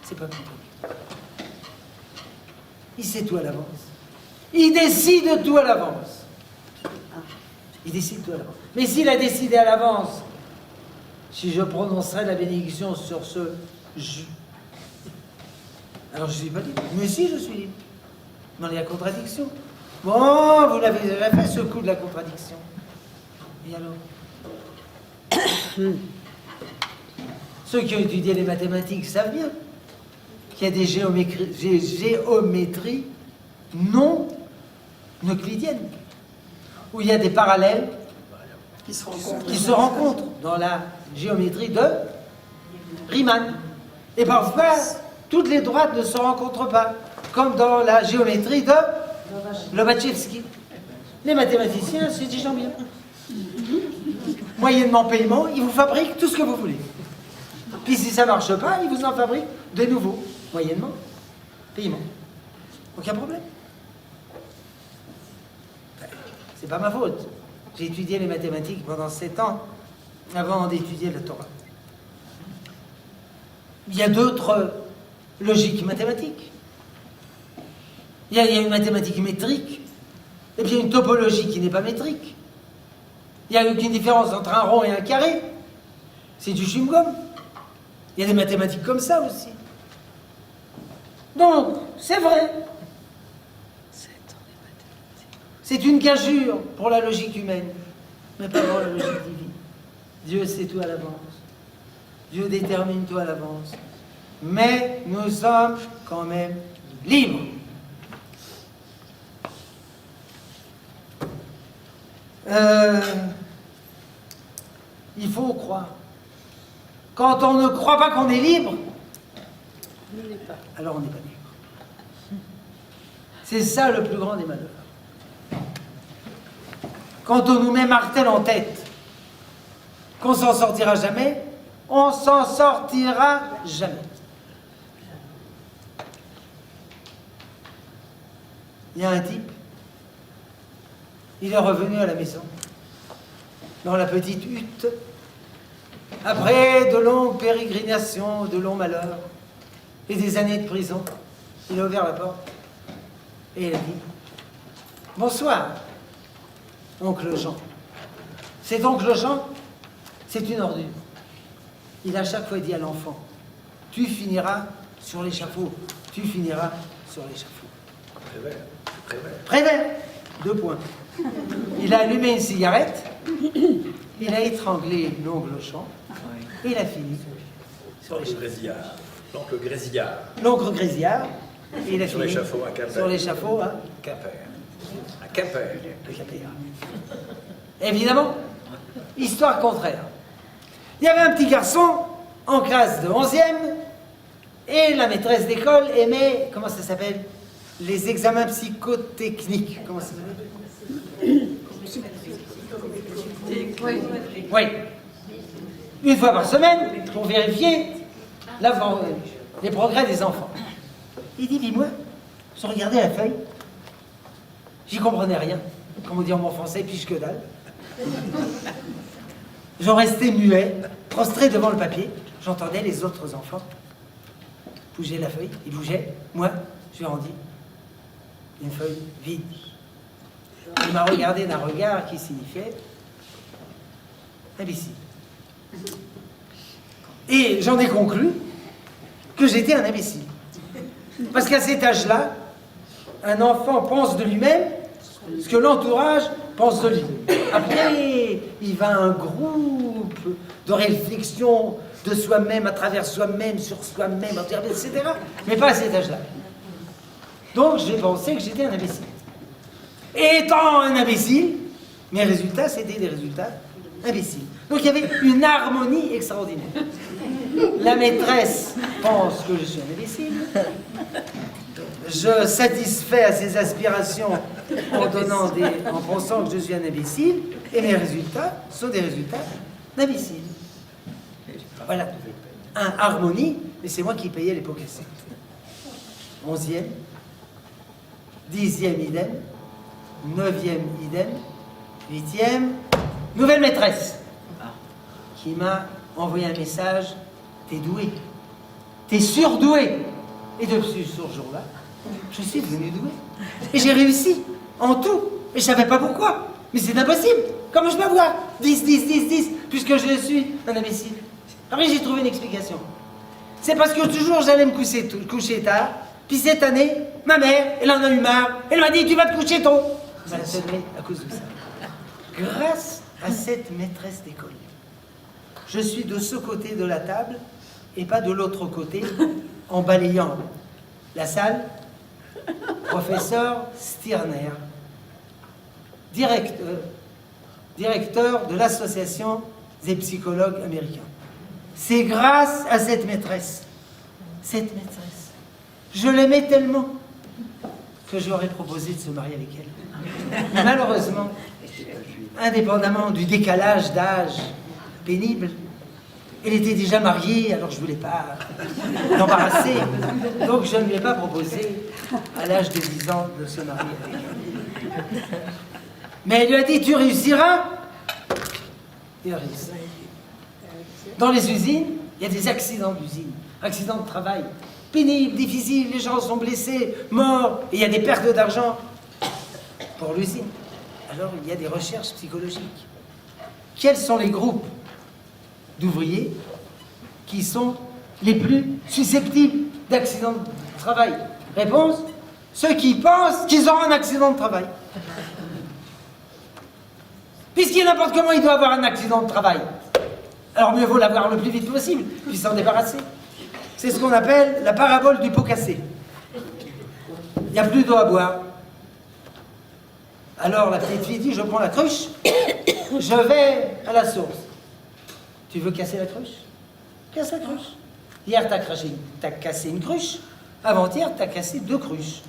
c'est pas contradictoire. Il sait tout à l'avance. Il décide tout à l'avance. Il décide tout à l'avance. Mais s'il a décidé à l'avance, si je prononcerai la bénédiction sur ce je, alors je ne suis pas libre. Mais si, je suis libre. Dans la contradiction. Bon, vous l'avez déjà fait, ce coup de la contradiction. Et alors? Ceux qui ont étudié les mathématiques savent bien qu'il y a des géométries non euclidiennes, où il y a des parallèles qui se rencontrent dans la géométrie de Riemann. Et parfois, toutes les droites ne se rencontrent pas, comme dans la géométrie de Lobachevsky. Les mathématiciens, c'est des gens bien. Moyennement paiement, ils vous fabriquent tout ce que vous voulez. Puis si ça ne marche pas, ils vous en fabriquent de nouveau. Moyennement paiement. Aucun problème. C'est pas ma faute. J'ai étudié les mathématiques pendant 7 ans avant d'étudier la Torah. Il y a d'autres logiques mathématiques. Il y a une mathématique métrique, et puis une topologie qui n'est pas métrique. Il n'y a aucune différence entre un rond et un carré. C'est du chewing-gum. Il y a des mathématiques comme ça aussi. Donc, c'est vrai. C'est une gageure pour la logique humaine, mais pas pour la logique divine. Dieu sait tout à l'avance. Dieu détermine tout à l'avance. Mais nous sommes quand même libres. Il faut croire. Quand on ne croit pas qu'on est libre, alors on n'est pas libre. C'est ça le plus grand des malheurs. Quand on nous met martel en tête, qu'on s'en sortira jamais, on s'en sortira jamais. Il y a un type il est revenu à la maison, dans la petite hutte, après de longues pérégrinations, de longs malheurs et des années de prison. Il a ouvert la porte et il a dit « Bonsoir, oncle Jean. » Cet oncle Jean, c'est une ordure. Il a chaque fois dit à l'enfant « Tu finiras sur l'échafaud, tu finiras sur l'échafaud. » Prévert. Prévert. Prévert, 2 points. Il a allumé une cigarette, il a étranglé l'oncle Jean et il a fini sur l'échafaud. Grésillard. L'oncle Grésillard. L'oncle Grésillard, et il a Sur fini l'échafaud à Quimper. sur l'échafaud à Quimper. À Quimper. Quimper. Évidemment, histoire contraire. Il y avait un petit garçon en classe de 11e et la maîtresse d'école aimait, comment ça s'appelle, les examens psychotechniques. Comment ça s'appelle? Oui. Une fois par semaine, pour vérifier les progrès des enfants. Il dit, dis-moi, je regardais la feuille, j'y comprenais rien, comme on dit en bon français, piche que dalle. J'en restais muet, prostré devant le papier, j'entendais les autres enfants bouger la feuille, ils bougeaient, moi, je lui ai rendu une feuille vide. Il m'a regardé d'un regard qui signifiait imbécile. Et j'en ai conclu que j'étais un imbécile. Parce qu'à cet âge-là, un enfant pense de lui-même ce que l'entourage pense de lui. Après, il va à un groupe de réflexion de soi-même, à travers soi-même, sur soi-même, etc. Mais pas à cet âge-là. Donc j'ai pensé que j'étais un imbécile. Et étant un imbécile, mes résultats, c'était des résultats imbéciles. Donc il y avait une harmonie extraordinaire. La maîtresse pense que je suis un imbécile. Je satisfais à ses aspirations en pensant que je suis un imbécile. Et mes résultats sont des résultats d'imbécile. Voilà. Harmonie, et c'est moi qui payais les pots cassés. 11e, 10e idem, 9e idem, 8e, nouvelle maîtresse qui m'a envoyé un message, t'es doué, t'es surdoué. Et depuis ce jour-là, je suis devenu doué. Et j'ai réussi en tout. Et je ne savais pas pourquoi. Mais c'est impossible. Comment je peux avoir 10, 10, 10, 10, puisque je suis un imbécile. Après, j'ai trouvé une explication. C'est parce que toujours j'allais me coucher tard. Puis cette année, ma mère, elle en a eu marre. Elle m'a dit, tu vas te coucher tôt. Ça a sonné à cause de ça. Grâce à cette maîtresse d'école, je suis de ce côté de la table et pas de l'autre côté en balayant la salle. Professeur Stirner, directeur de l'association des psychologues américains. C'est grâce à cette maîtresse, je l'aimais tellement que je leur ai proposé de se marier avec elle. Malheureusement, indépendamment du décalage d'âge pénible, elle était déjà mariée, alors je ne voulais pas l'embarrasser. Donc je ne lui ai pas proposé, à l'âge de 10 ans, de se marier avec elle. Mais elle lui a dit, tu réussiras. Il a réussi. Dans les usines, il y a des accidents d'usine, accidents de travail, pénibles, difficiles, les gens sont blessés, morts, et il y a des pertes d'argent pour l'usine. Alors il y a des recherches psychologiques. Quels sont les groupes d'ouvriers qui sont les plus susceptibles d'accidents de travail? Réponse, ceux qui pensent qu'ils auront un accident de travail. Puisqu'il n'importe comment, il doit avoir un accident de travail. Alors mieux vaut l'avoir le plus vite possible, puis s'en débarrasser. C'est ce qu'on appelle la parabole du pot cassé. Il n'y a plus d'eau à boire. Alors la petite fille dit, je prends la cruche, je vais à la source. Tu veux casser la cruche? Casse la cruche. Hier, t'as cassé une cruche. Avant-hier, t'as cassé 2 cruches.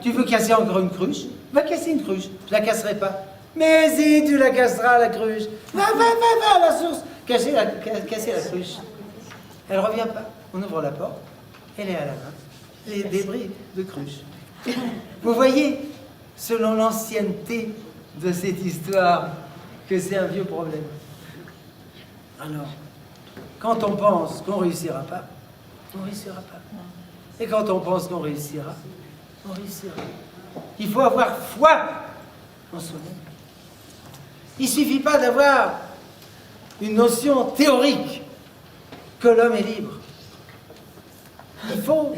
Tu veux casser encore une cruche? Va casser une cruche. Je la casserai pas. Mais si, tu la casseras, la cruche. Va à la source. Casser la cruche. Elle revient pas. On ouvre la porte. Elle est à la main. Les débris de cruche. Vous voyez, selon l'ancienneté de cette histoire que c'est un vieux problème. Alors, quand on pense qu'on ne réussira pas, on ne réussira pas. Et quand on pense qu'on réussira, on réussira. Il faut avoir foi en soi-même. Il ne suffit pas d'avoir une notion théorique que l'homme est libre. Il faut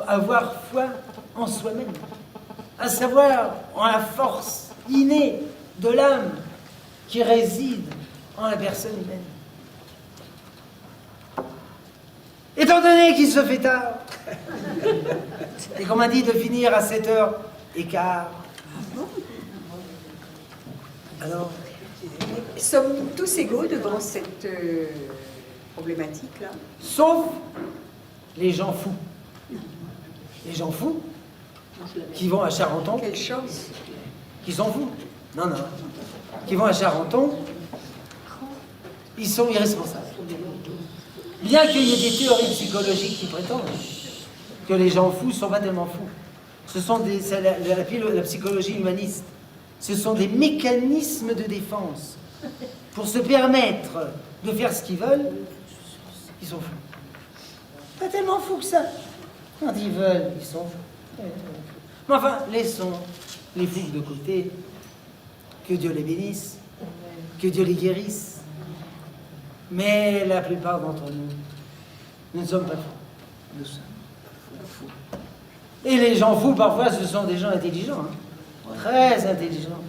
avoir foi en soi-même, à savoir en la force innée de l'âme qui réside en la personne humaine. Étant donné qu'il se fait tard, et qu'on m'a dit de finir à 7h15, alors, Sommes-nous tous égaux devant cette problématique-là? sauf les gens fous. Les gens fous qui vont à Charenton, Quelle chance! qui sont fous. Non, non. Qui vont à Charenton, ils sont irresponsables. Bien qu'il y ait des théories psychologiques qui prétendent que les gens fous ne sont pas tellement fous. Ce sont c'est la psychologie humaniste. Ce sont des mécanismes de défense pour se permettre de faire ce qu'ils veulent. Ils sont fous. Pas tellement fous que ça. Quand ils veulent, ils sont fous. Mais enfin, laissons les fous de côté. Que Dieu les bénisse, que Dieu les guérisse. Mais la plupart d'entre nous ne sommes pas fous. Nous sommes fous. Et les gens fous, parfois, ce sont des gens intelligents. Très intelligents.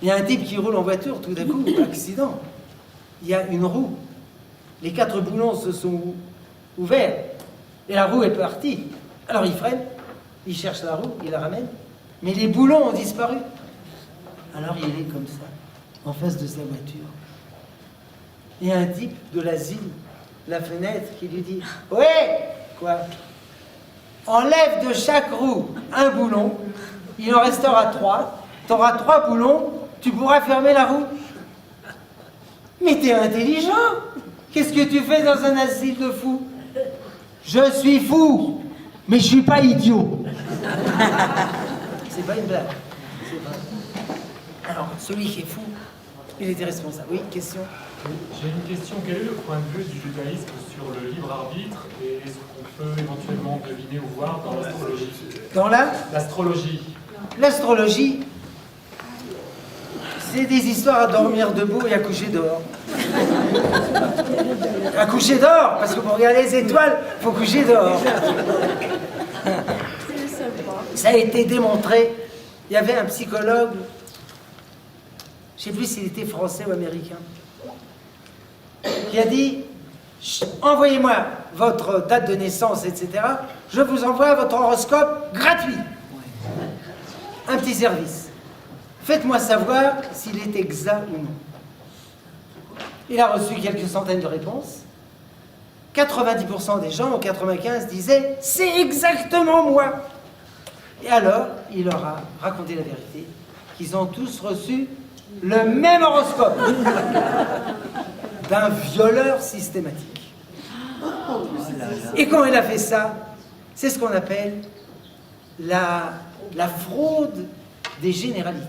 Il y a un type qui roule en voiture, tout d'un coup, accident. Il y a une roue. Les 4 boulons se sont ouverts. Et la roue est partie. Alors il freine, il cherche la roue, il la ramène. Mais les boulons ont disparu. Alors il est comme ça, en face de sa voiture. Il y a un type de l'asile, la fenêtre, qui lui dit « Ouais, quoi? Enlève de chaque roue un boulon, il en restera 3, tu auras 3 boulons, tu pourras fermer la roue. » Mais t'es intelligent! Qu'est-ce que tu fais dans un asile de fous? Je suis fou, mais je suis pas idiot. C'est pas une blague. C'est pas... Alors, celui qui est fou, il était responsable. Oui, question? J'ai une question. Quel est le point de vue du judaïsme sur le libre arbitre et ce qu'on peut éventuellement deviner ou voir dans l'astrologie? Dans l'astrologie. L'astrologie, c'est des histoires à dormir debout et à coucher dehors. À coucher dehors, parce que pour regarder les étoiles, il faut coucher dehors. Ça a été démontré. Il y avait un psychologue, je ne sais plus s'il était français ou américain, qui a dit « Envoyez-moi votre date de naissance, etc. Je vous envoie votre horoscope gratuit. » Un petit service. Faites-moi savoir s'il est exact ou non. Il a reçu quelques centaines de réponses. 90% des gens, ou 95%, disaient « C'est exactement moi !» Et alors, il leur a raconté la vérité, qu'ils ont tous reçu le même horoscope d'un violeur systématique. Et quand il a fait ça, c'est ce qu'on appelle la fraude des généralités.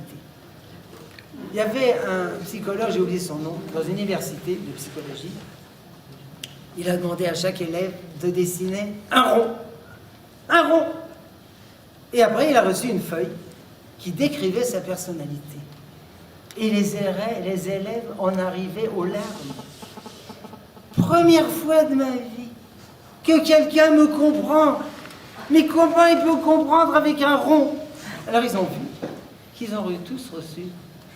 Il y avait un psychologue, j'ai oublié son nom, dans une université de psychologie. Il a demandé à chaque élève de dessiner un rond. Un rond. Et après, il a reçu une feuille qui décrivait sa personnalité. Et les élèves en arrivaient aux larmes. Première fois de ma vie que quelqu'un me comprend. Mais comment il peut comprendre avec un rond? Alors ils ont vu qu'ils ont tous reçu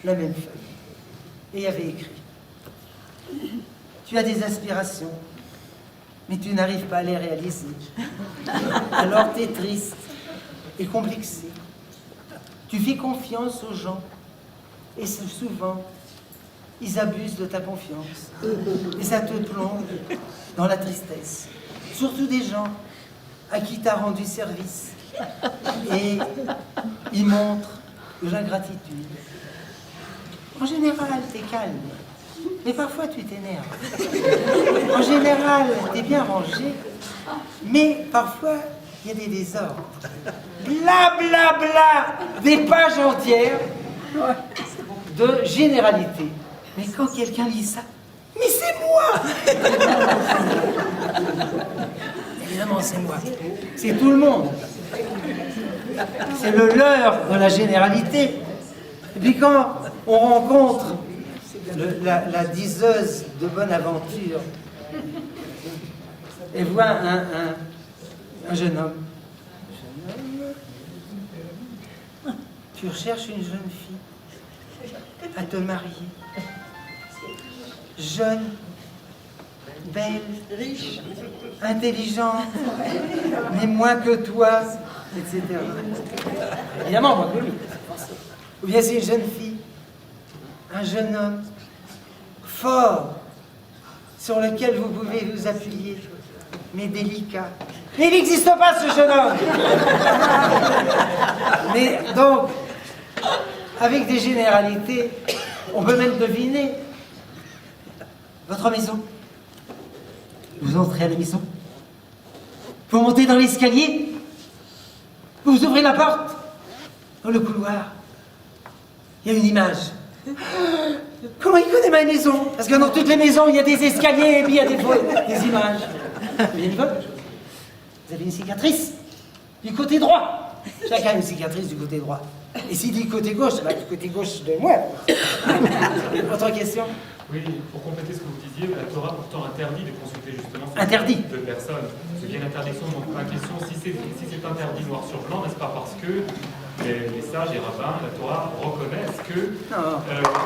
la même feuille. Et il y avait écrit « Tu as des aspirations, mais tu n'arrives pas à les réaliser. Alors tu es triste et complexé. Tu fais confiance aux gens. Et souvent, ils abusent de ta confiance. Et ça te plonge dans la tristesse. Surtout des gens à qui tu as rendu service. Et ils montrent de l'ingratitude. En général, tu es calme. Mais parfois, tu t'énerves. En général, tu es bien rangé. Mais parfois, il y a des désordres. Bla, bla, bla. Des pages entières. de généralité. Mais quand quelqu'un lit ça, mais c'est moi! Évidemment, c'est moi. C'est tout le monde. C'est le leurre de la généralité. Et puis quand on rencontre la diseuse de bonne aventure et voit un jeune homme, tu recherches une jeune fille à te marier. Jeune, belle, riche, intelligente, mais moins que toi, etc. Évidemment, moins que lui. Ou bien c'est une jeune fille, un jeune homme, fort, sur lequel vous pouvez vous appuyer, mais délicat. Mais il n'existe pas ce jeune homme. Mais donc, avec des généralités, on peut même deviner. Votre maison. Vous entrez à la maison. Vous montez dans l'escalier. Vous ouvrez la porte. Dans le couloir, il y a une image. Comment il connaît ma maison? Parce que dans toutes les maisons, il y a des escaliers et puis il y a des images. Il y a une vote. Vous avez une cicatrice du côté droit. Chacun a une cicatrice du côté droit. Et s'il dit côté gauche, bah, du côté gauche de moi. Autre question? Oui, pour compléter ce que vous disiez, la Torah pourtant interdit de consulter justement ce Interdit. type de personnes. Ce qui est l'interdiction, donc la question, si c'est interdit noir sur blanc, n'est-ce pas parce que les sages et rabbins, la Torah, reconnaissent que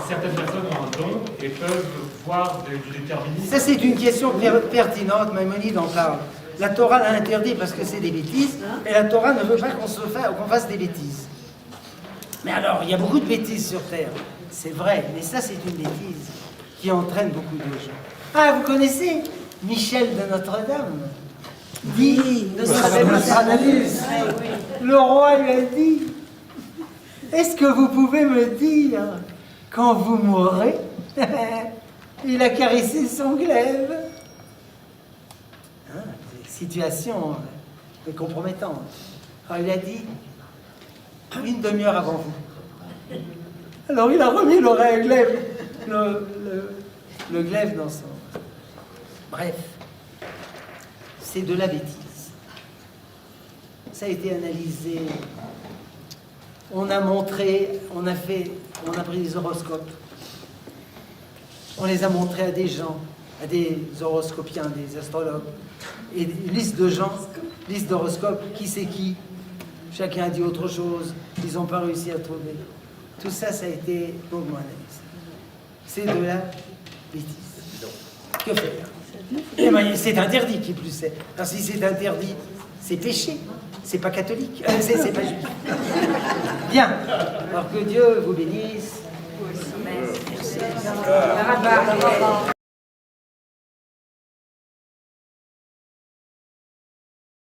certaines personnes ont un don et peuvent voir du déterminisme. Ça, c'est une question pertinente, Maïmonide en parle. La Torah l'a interdit parce que c'est des bêtises, et la Torah ne veut pas qu'on fasse des bêtises. Mais alors, il y a beaucoup de bêtises sur Terre, c'est vrai, mais ça, c'est une bêtise qui entraîne beaucoup de gens. Ah, vous connaissez Michel de Notre-Dame? Dit Nostradamus. Le roi lui a dit, est-ce que vous pouvez me dire quand vous mourrez? Il a caressé son glaive. Situation compromettante. Alors il a dit, une demi-heure avant vous. Alors il a remis le glaive dans son... Bref, c'est de la bêtise. Ça a été analysé. On a montré, on a pris des horoscopes. On les a montrés à des gens, à des horoscopiens, des astrologues. Et une liste de gens, liste d'horoscopes, qui c'est qui? Chacun a dit autre chose, ils n'ont pas réussi à trouver. Tout ça, ça a été longuement analysé. C'est de la bêtise. Que faire? C'est interdit, qui plus est. Alors si c'est interdit, c'est péché. C'est pas catholique. C'est pas juif. Bien. Alors que Dieu vous bénisse. Merci.